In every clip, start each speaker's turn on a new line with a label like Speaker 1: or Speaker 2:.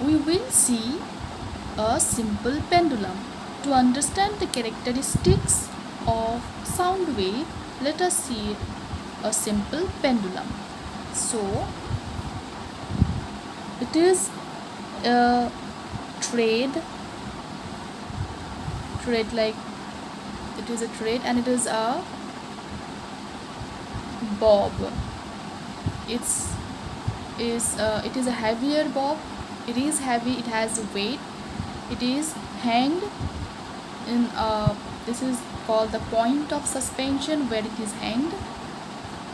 Speaker 1: we will see a simple pendulum. To understand the characteristics of sound wave, let us see a simple pendulum. So, it is a thread like it is a thread, and it is a bob. It is a heavier bob. It is heavy, it has weight. It is hanged in this is called the point of suspension, where it is hanged,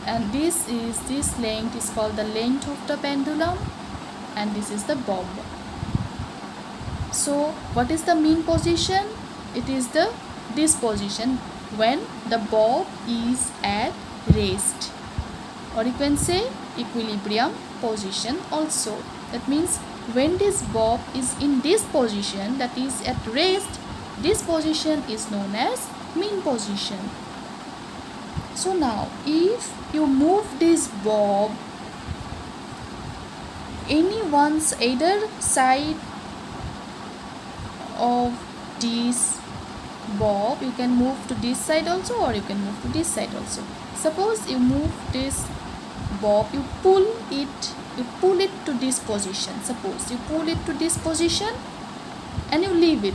Speaker 1: and this length is called the length of the pendulum, and this is the bob. So what is the mean position? It is this position when the bob is at rest, or you can say equilibrium position also. That means when this bob is in this position, that is at rest, this position is known as mean position. So now if you move this bob either side of this bob, you can move to this side also, or you can move to this side also. Suppose you move this bob, you pull it to this position. Suppose you pull it to this position and you leave it.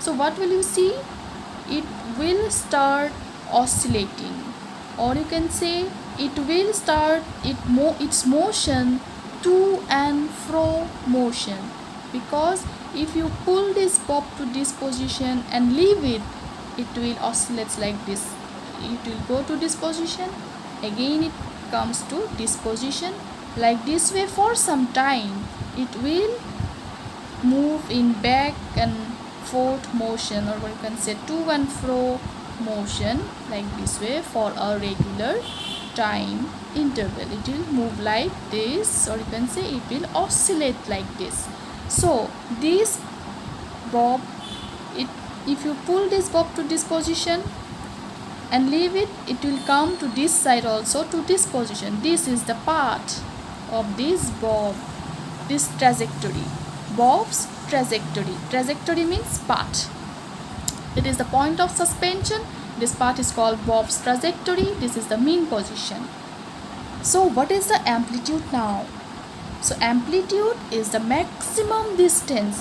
Speaker 1: So what will you see? It will start oscillating, or you can say it will start its motion to and fro motion, because if you pull this bob to this position and leave it, it will oscillate like this. It will go to this position, again it comes to this position, like this way for some time. It will move in back and forth motion, or you can say to and fro motion, like this way for a regular time interval. It will move like this, or you can say it will oscillate like this. So this bob, if you pull this bob to this position and leave it, it will come to this side also, to this position. This is the path of this bob, this trajectory, bob's trajectory means path. It is the point of suspension. This part is called bob's trajectory. This is the mean position. So what is the amplitude now? So amplitude is the maximum distance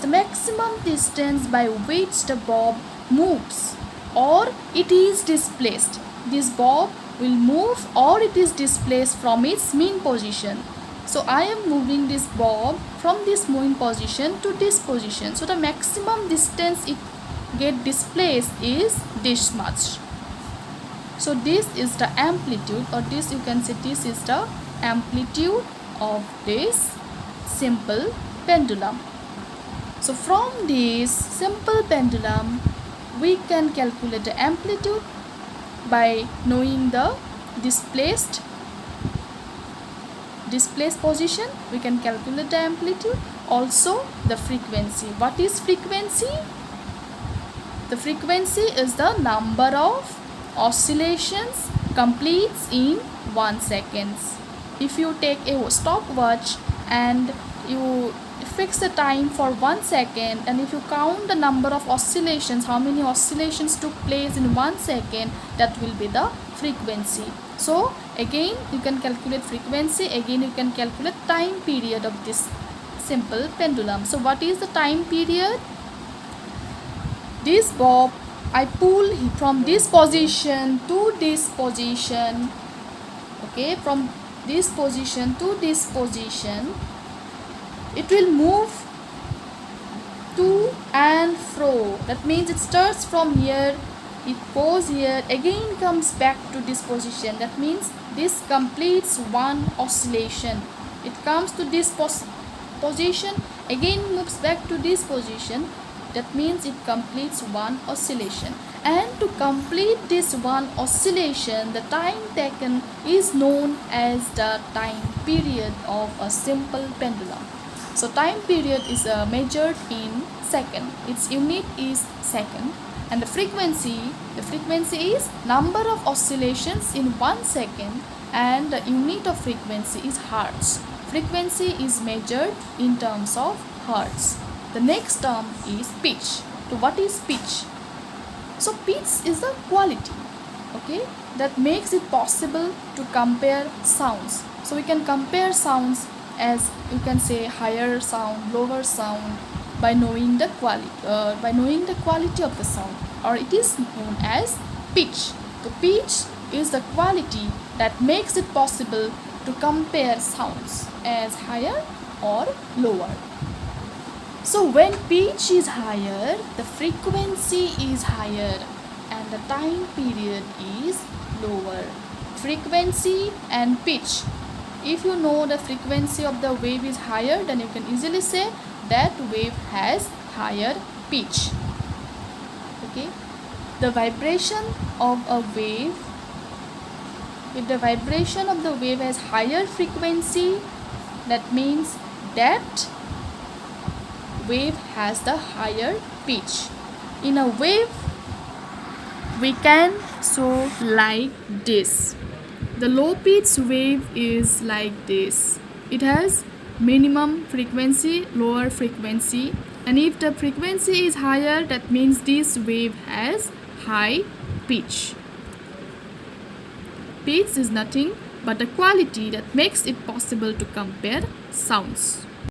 Speaker 1: by which the bob moves or it is displaced. This bob will move or it is displaced from its mean position. So I am moving this bob from this mean position to this position. So the maximum distance it get displaced is this much. So this is the amplitude, or this you can say this is the amplitude of this simple pendulum. So from this simple pendulum we can calculate the amplitude by knowing the displaced position. We can calculate the amplitude, also the frequency. What is frequency? The frequency is the number of oscillations completes in 1 second. If you take a stopwatch and you fix the time for 1 second, and if you count the number of oscillations, how many oscillations took place in 1 second, that will be the frequency. So again you can calculate frequency, again you can calculate time period of this simple pendulum. So what is the time period? This bob I pull from this position to this position, okay, from this position to this position, it will move to and fro. That means it starts from here, it goes here, again comes back to this position. That means this completes one oscillation. It comes to this position, again moves back to this position. That means it completes one oscillation. And to complete this one oscillation, the time taken is known as the time period of a simple pendulum. So time period is measured in second. Its unit is second. And the frequency is number of oscillations in 1 second, and the unit of frequency is hertz. frequency is measured in terms of hertz. The next term is pitch. So what is pitch? So pitch is the quality, okay, that makes it possible to compare sounds. So we can compare sounds as you can say higher sound, lower sound by knowing the quality of the sound, or it is known as pitch. So pitch is the quality that makes it possible to compare sounds as higher or lower. So when pitch is higher, the frequency is higher and the time period is lower. Frequency and pitch. If you know the frequency of the wave is higher, then you can easily say that wave has higher pitch. Okay. The vibration of a wave, if the vibration of the wave has higher frequency, that means that wave has the higher pitch. In a wave, we can show like this. The low pitch wave is like this. It has minimum frequency, lower frequency, and if the frequency is higher, that means this wave has high pitch. Pitch is nothing but the quality that makes it possible to compare sounds.